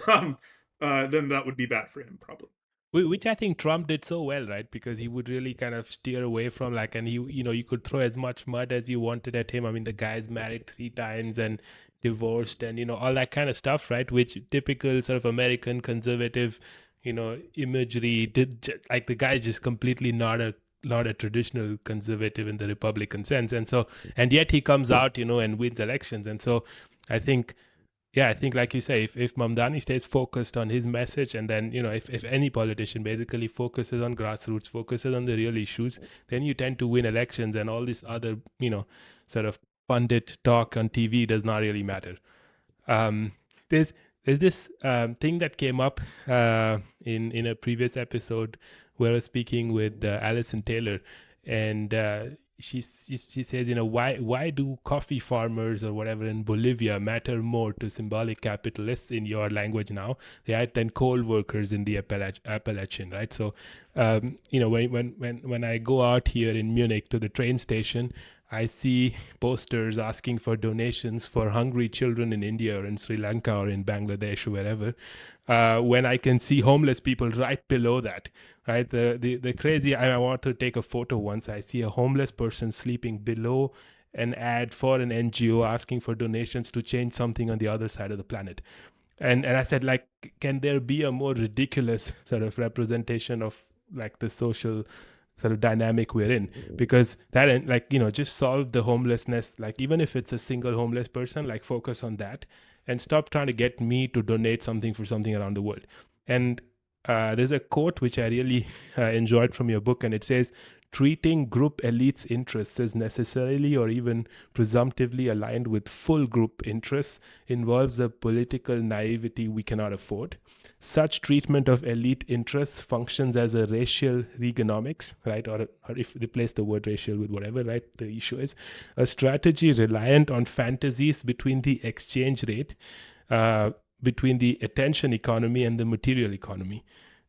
um, then that would be bad for him probably. Which I think Trump did so well, right? Because he would really kind of steer away from like, and you could throw as much mud as you wanted at him. I mean, the guy's married 3 times and divorced and, all that kind of stuff, right? Which typical sort of American conservative, imagery did, like the guy's just completely not a traditional conservative in the Republican sense. And so, and yet he comes out, and wins elections. And so I think, yeah, I think like you say, if Mamdani stays focused on his message, and then if any politician basically focuses on grassroots, focuses on the real issues, then you tend to win elections, and all this other sort of pundit talk on TV does not really matter. um, there's there's this thing that came up in a previous episode where I was speaking with Alison Taylor, and she says, why do coffee farmers or whatever in Bolivia matter more to symbolic capitalists in your language now, right, than coal workers in the Appalachian, right? So when I go out here in Munich to the train station, I see posters asking for donations for hungry children in India or in Sri Lanka or in Bangladesh or wherever. When I can see homeless people right below that, right? The crazy. I want to take a photo once. I see a homeless person sleeping below an ad for an NGO asking for donations to change something on the other side of the planet. And I said, like, can there be a more ridiculous sort of representation of like the social sort of dynamic we're in? Because that, like, just solve the homelessness, like even if it's a single homeless person, like focus on that and stop trying to get me to donate something for something around the world. And there's a quote which I really enjoyed from your book, and it says, treating group elites' interests as necessarily or even presumptively aligned with full group interests involves a political naivety we cannot afford. Such treatment of elite interests functions as a racial Reaganomics, right? Or if replace the word racial with whatever, right? The issue is a strategy reliant on fantasies between the exchange rate, between the attention economy and the material economy.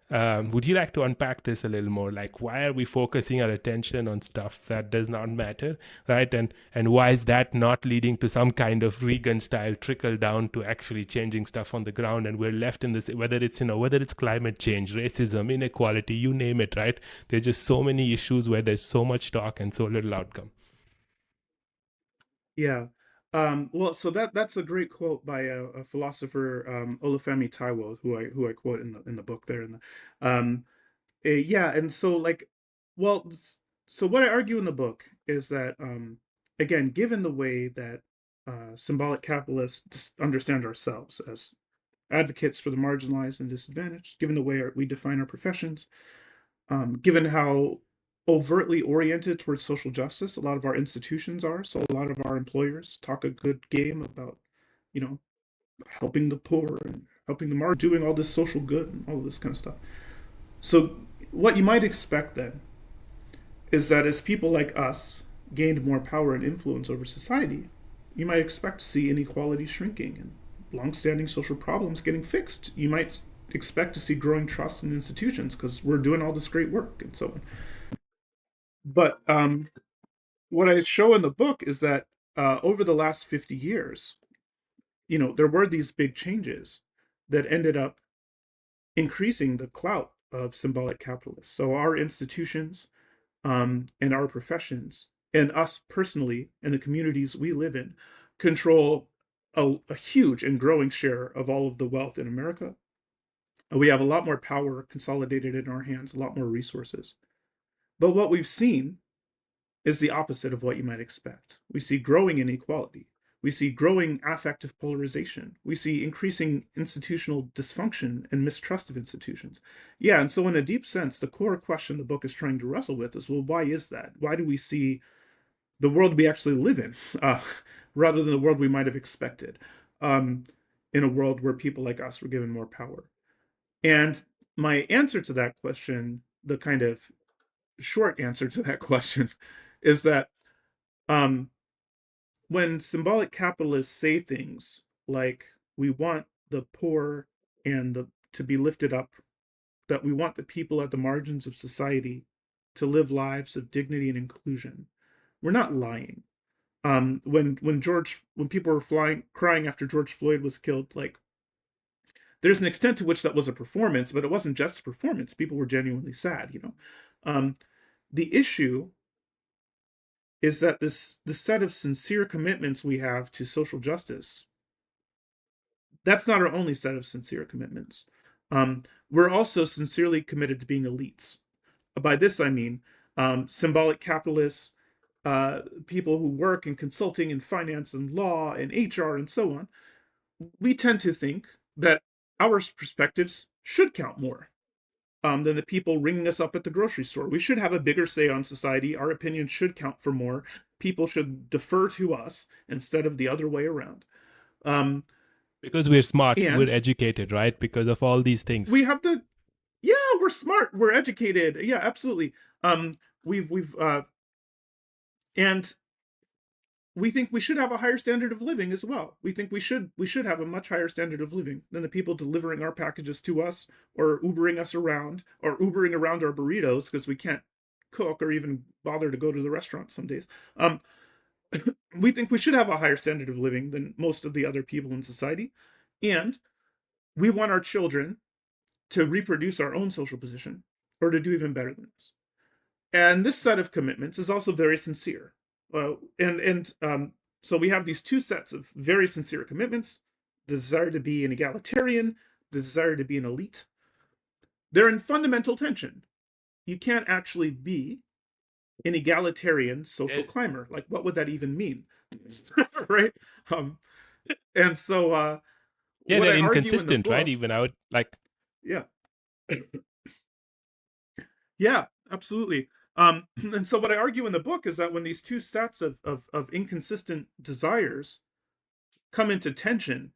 Would you like to unpack this a little more? Like, why are we focusing our attention on stuff that does not matter, right? And why is that not leading to some kind of Reagan style trickle down to actually changing stuff on the ground? And we're left in this, whether it's climate change, racism, inequality, you name it, right? There's just so many issues where there's so much talk and so little outcome. Yeah. Well, so that's a great quote by a philosopher, Olufemi Taiwo, who I quote in the book there. Yeah, and so like, well, so what I argue in the book is that, again, given the way that symbolic capitalists understand ourselves as advocates for the marginalized and disadvantaged, given the way we define our professions, given how overtly oriented towards social justice a lot of our institutions are. So a lot of our employers talk a good game about, you know, helping the poor and helping the marginalized, doing all this social good and all of this kind of stuff. So what you might expect then is that as people like us gained more power and influence over society, you might expect to see inequality shrinking and longstanding social problems getting fixed. You might expect to see growing trust in institutions because we're doing all this great work and so on. But what I show in the book is that over the last 50 years, there were these big changes that ended up increasing the clout of symbolic capitalists. So our institutions and our professions and us personally and the communities we live in control a huge and growing share of all of the wealth in America. We have a lot more power consolidated in our hands, a lot more resources. But what we've seen is the opposite of what you might expect. We see growing inequality. We see growing affective polarization. We see increasing institutional dysfunction and mistrust of institutions. Yeah, and so in a deep sense, the core question the book is trying to wrestle with is, well, why is that? Why do we see the world we actually live in rather than the world we might have expected um, in a world where people like us were given more power? And my answer to that question, the kind of short answer to that question, is that um, when symbolic capitalists say things like we want the poor and the to be lifted up, that we want the people at the margins of society to live lives of dignity and inclusion, we're not lying. When people were crying after George Floyd was killed, like there's an extent to which that was a performance, but it wasn't just a performance. People were genuinely sad. Um, the issue is that the set of sincere commitments we have to social justice, that's not our only set of sincere commitments. We're also sincerely committed to being elites. By this I mean symbolic capitalists, people who work in consulting and finance and law and HR and so on. We tend to think that our perspectives should count more than the people ringing us up at the grocery store. We should have a bigger say on society. Our opinion should count for more. People should defer to us instead of the other way around. Um, Because we're smart, we're and educated, right? Because of all these things. we have to, yeah, we're smart, we're educated. Yeah, absolutely. We've and we think we should have a higher standard of living as well. We think we should have a much higher standard of living than the people delivering our packages to us or Ubering us around or Ubering around our burritos because we can't cook or even bother to go to the restaurant some days. Um, we think we should have a higher standard of living than most of the other people in society, and we want our children to reproduce our own social position or to do even better than us. And this set of commitments is also very sincere. So we have these two sets of very sincere commitments: the desire to be an egalitarian, the desire to be an elite. They're in fundamental tension. You can't actually be an egalitarian social Eh, climber. Like, what would that even mean? Right? Um, and so, yeah, what they're I argue in the inconsistent, right? book, Even I would like, yeah, yeah, absolutely. And so, what I argue in the book is that when these two sets of inconsistent desires come into tension,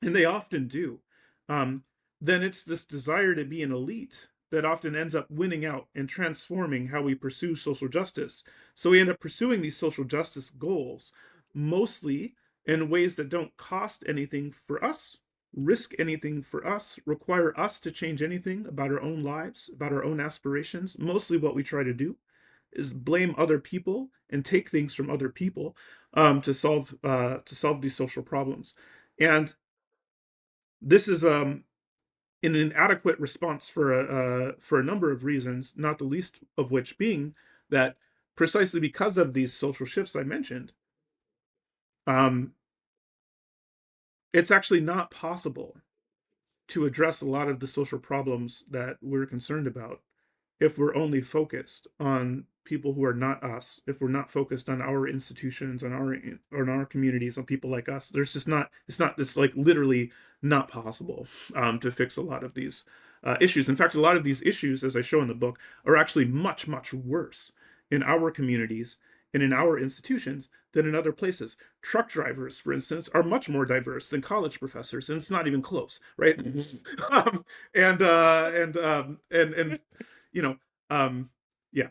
and they often do, um, then it's this desire to be an elite that often ends up winning out and transforming how we pursue social justice. So we end up pursuing these social justice goals mostly in ways that don't cost anything for us, risk anything for us, require us to change anything about our own lives, about our own aspirations. Mostly what we try to do is blame other people and take things from other people to solve these social problems. And this is an inadequate response for a number of reasons, not the least of which being that precisely because of these social shifts I mentioned, um, it's actually not possible to address a lot of the social problems that we're concerned about if we're only focused on people who are not us, if we're not focused on our institutions, on our communities, on people like us. There's just not. It's like literally not possible to fix a lot of these issues. In fact, a lot of these issues, as I show in the book, are actually much worse in our communities and in our institutions than in other places. Truck drivers, for instance, are much more diverse than college professors, and it's not even close, right? And you know, um, yeah,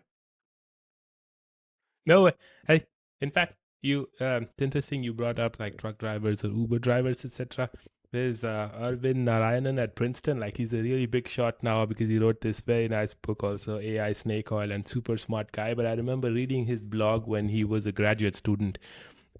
no, I, in fact, it's interesting you brought up like truck drivers or Uber drivers, etc. There's Arvind Narayanan at Princeton. Like he's a really big shot now because he wrote this very nice book also, AI Snake Oil, and super smart guy. But I remember reading his blog when he was a graduate student,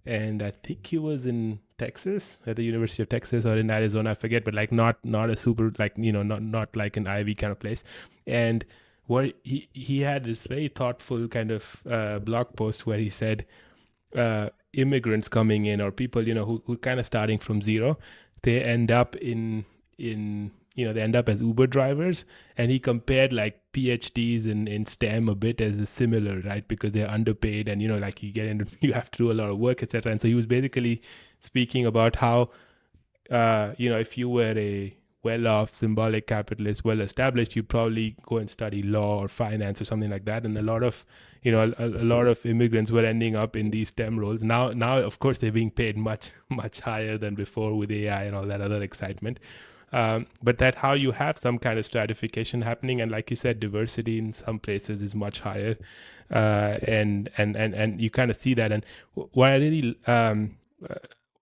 and I think he was in Texas at the University of Texas or in Arizona, I forget, but like not a super like not like an Ivy kind of place. And what he had this very thoughtful kind of blog post where he said immigrants coming in or people who kind of starting from zero, they end up in they end up as Uber drivers. And he compared like PhDs in STEM a bit as a similar, right? Because they're underpaid and like you get into you have to do a lot of work, etc. And so he was basically speaking about how if you were a well-off symbolic capitalist, well-established, you'd probably go and study law or finance or something like that. And a lot of, a lot of immigrants were ending up in these STEM roles. Now, of course, they're being paid much higher than before with AI and all that other excitement. But that how you have some kind of stratification happening, and like you said, diversity in some places is much higher, and you kind of see that. And what I really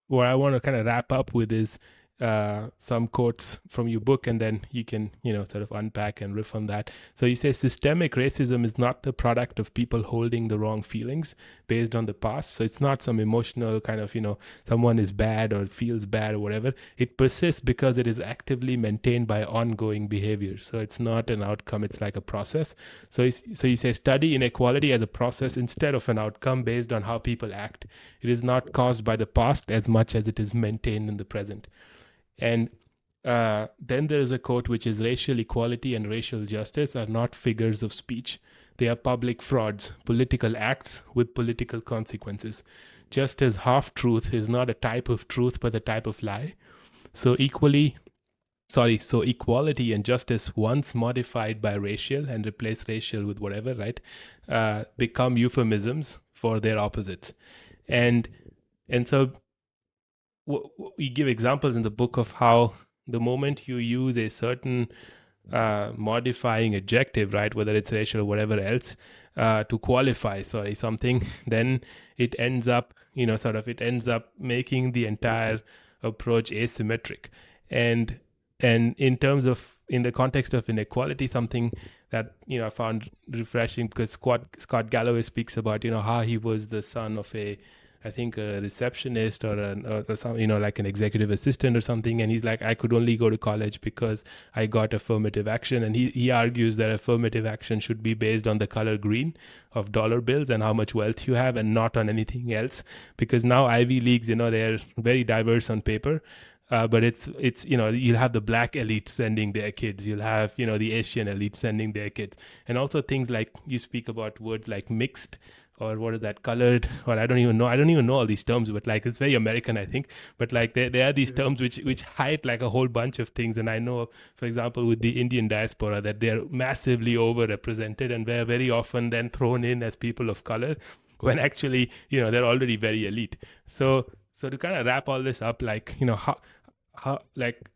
what I want to kind of wrap up with is some quotes from your book, and then you can, sort of unpack and riff on that. So you say systemic racism is not the product of people holding the wrong feelings based on the past. So it's not some emotional kind of, someone is bad or feels bad or whatever. It persists because it is actively maintained by ongoing behavior. So it's not an outcome, it's like a process. So you say study inequality as a process instead of an outcome based on how people act. It is not caused by the past as much as it is maintained in the present. And then there is a quote which is racial equality and racial justice are not figures of speech. They are public frauds, political acts with political consequences. Just as half truth is not a type of truth but a type of lie. So so equality and justice, once modified by racial and replace racial with whatever, right, become euphemisms for their opposites. And so we give examples in the book of how the moment you use a certain modifying adjective, right, whether it's racial or whatever else, to qualify, something, then it ends up, it ends up making the entire approach asymmetric. And in terms of, in the context of inequality, something that, I found refreshing because Scott Galloway speaks about, how he was the son of a I think a receptionist or some, like an executive assistant or something. And he's like, I could only go to college because I got affirmative action. And he argues that affirmative action should be based on the color green of dollar bills and how much wealth you have, and not on anything else. Because now Ivy Leagues, they're very diverse on paper. But it's you'll have the black elite sending their kids, you'll have the Asian elite sending their kids, and also things like, you speak about words like mixed, or what is that, colored, or I don't even know all these terms, but like it's very American, I think. But like there are these Yeah. terms which hide like a whole bunch of things. And I know, for example, with the Indian diaspora, that they're massively overrepresented, and they're very often then thrown in as people of color, when actually they're already very elite. So to kind of wrap all this up, like how, like,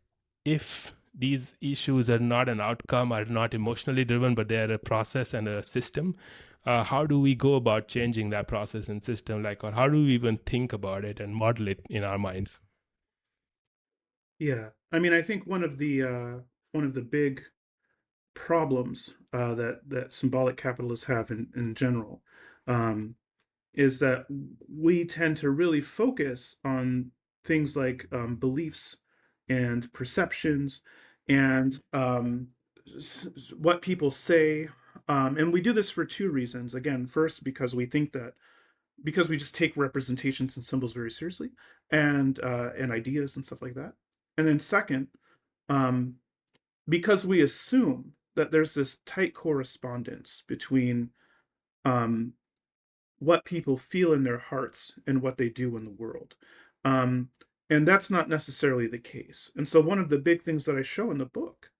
if these issues are not an outcome, are not emotionally driven, but they are a process and a system, how do we go about changing that process and system, like, or how do we even think about it and model it in our minds? Yeah. I mean, I think one of the big problems that symbolic capitalists have in general, um, is that we tend to really focus on things like beliefs and perceptions and what people say. And we do this for two reasons. Again, first, because we think that because we just take representations and symbols very seriously, and ideas and stuff like that. And then second, um, because we assume that there's this tight correspondence between um, what people feel in their hearts and what they do in the world. Um, and that's not necessarily the case. And so, one of the big things that I show in the book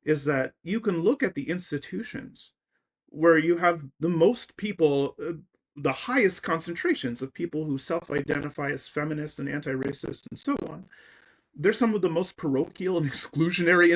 is that you can look at the institutions where you have the most people, the highest concentrations of people who self identify as feminists and anti racist and so on. They're some of the most parochial and exclusionary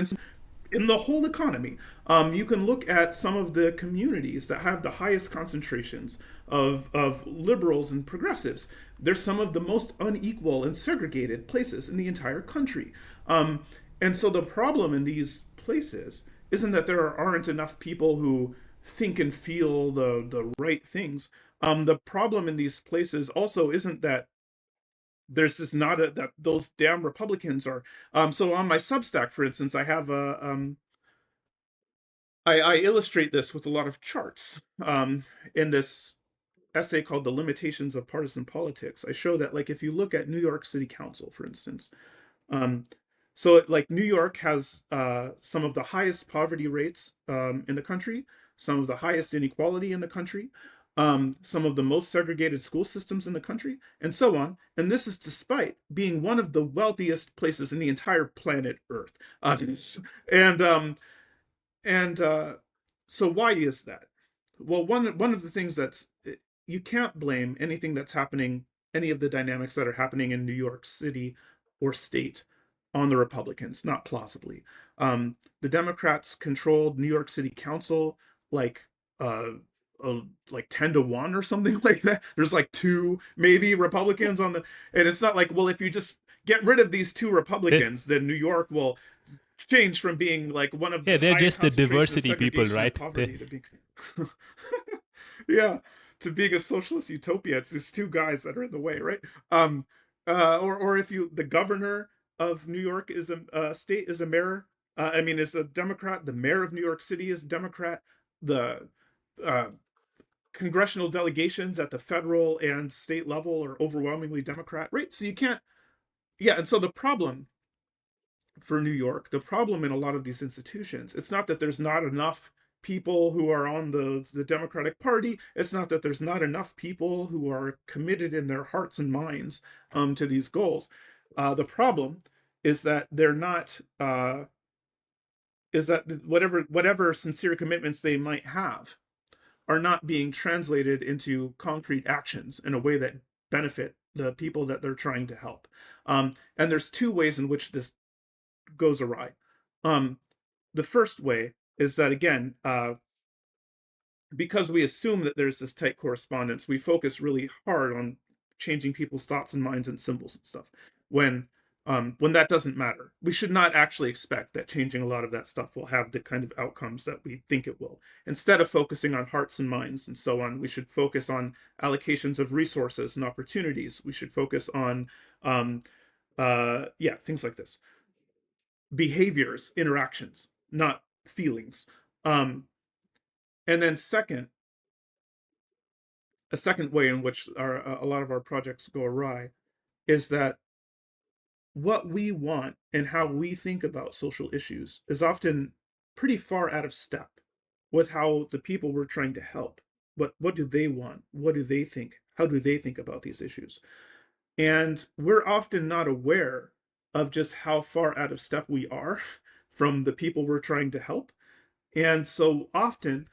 in the whole economy. You can look at some of the communities that have the highest concentrations of liberals and progressives. They're some of the most unequal and segregated places in the entire country. And so the problem in these places isn't that there aren't enough people who think and feel the right things. The problem in these places also isn't that there's just not a that those damn Republicans are. So on my Substack, for instance, I have a I illustrate this with a lot of charts. In this essay called "The Limitations of Partisan Politics," I show that, like, if you look at New York City Council, for instance, um, so like New York has some of the highest poverty rates in the country, some of the highest inequality in the country, some of the most segregated school systems in the country, and so on. And this is despite being one of the wealthiest places in the entire planet Earth. And and So why is that? Well, one of the things that's you can't blame anything that's happening, any of the dynamics that are happening in New York City or state, on the Republicans, not plausibly. The Democrats controlled New York City Council like uh, like 10-1 or something like that. There's like two maybe Republicans on the, and it's not like, well, if you just get rid of these two They, Republicans, then New York will change from being like one of yeah, the they're high just the concentration of diversity people, segregation and right? poverty to being yeah, to being a socialist utopia. It's these two guys that are in the way, right? um or if you the governor of New York is a state is a mayor, I mean, is a Democrat. The mayor of New York City is a Democrat. The uh congressional delegations at the federal and state level are overwhelmingly Democrat, right? So you can't, yeah. And so the problem for New York, the problem in a lot of these institutions, it's not that there's not enough people who are on the Democratic Party. It's not that there's not enough people who are committed in their hearts and minds to these goals. The problem is that they're not. Is that whatever sincere commitments they might have are not being translated into concrete actions in a way that benefit the people that they're trying to help. And there's two ways in which this goes awry. Um, the first way is that, again, because we assume that there's this tight correspondence, we focus really hard on changing people's thoughts and minds and symbols and stuff. When when that doesn't matter. We should not actually expect that changing a lot of that stuff will have the kind of outcomes that we think it will. Instead of focusing on hearts and minds and so on, we should focus on allocations of resources and opportunities. We should focus on, yeah, things like this, behaviors, interactions, not feelings. Um, and then second, a second way in which a lot of our projects go awry is that what we want and how we think about social issues is often pretty far out of step with how the people we're trying to help, what do they want, what do they think, how do they think about these issues, and we're often not aware of just how far out of step we are from the people we're trying to help. And so often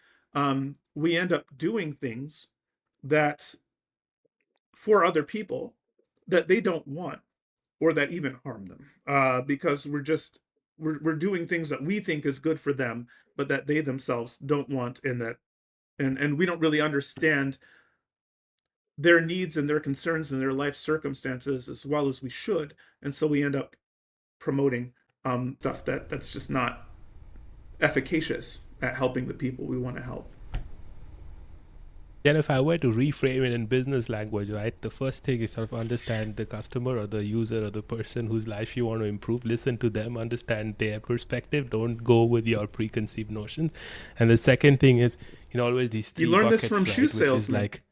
we end up doing things that for other people that they don't want or that even harm them, because we're doing things that we think is good for them but that they themselves don't want, and that and we don't really understand their needs and their concerns and their life circumstances as well as we should, and so we end up promoting stuff that's just not efficacious at helping the people we want to help. And if I were to reframe it in business language, right, the first thing is sort of understand the customer or the user or the person whose life you want to improve. Listen to them, understand their perspective. Don't go with your preconceived notions. And the second thing is, always these You three learn this from buckets, shoe right, which is salesmen. like,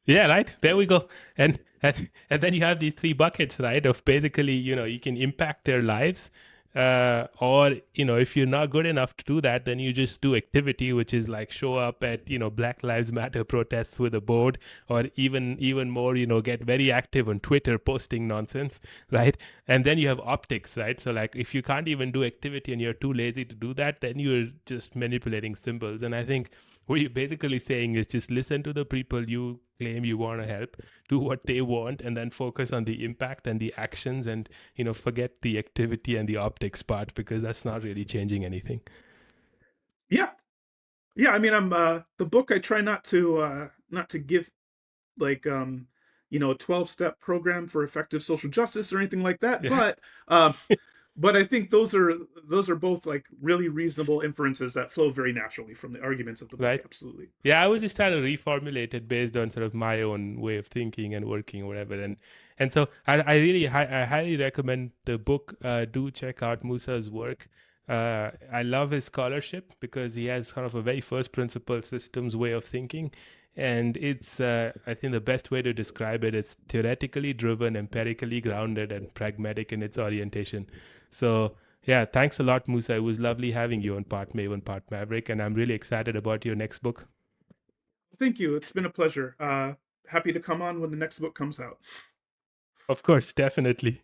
yeah, right. There we go. And then you have these three buckets, right? Of basically, you can impact their lives, or if you're not good enough to do that, then you just do activity, which is like show up at Black Lives Matter protests with a board, or even more, get very active on Twitter posting nonsense, right? And then you have optics, right? So like if you can't even do activity and you're too lazy to do that, then you're just manipulating symbols. And I think what you're basically saying is just listen to the people you claim you want to help, do what they want, and then focus on the impact and the actions, and forget the activity and the optics part, because that's not really changing anything. Yeah, yeah. I mean, I'm the book. I try not to give like a 12-step program for effective social justice or anything like that, Yeah. um but I think those are both like really reasonable inferences that flow very naturally from the arguments of the book. Right. Absolutely. Yeah, I was just trying to reformulate it based on sort of my own way of thinking and working or whatever. And so I highly recommend the book. Do check out Musa's work. I love his scholarship because he has kind of a very first principle systems way of thinking. And it's, I think the best way to describe it is theoretically driven, empirically grounded, and pragmatic in its orientation. So yeah, thanks a lot, Musa. It was lovely having you on Part Maven, Part Maverick, and I'm really excited about your next book. Thank you. It's been a pleasure. Happy to come on when the next book comes out. Of course, definitely.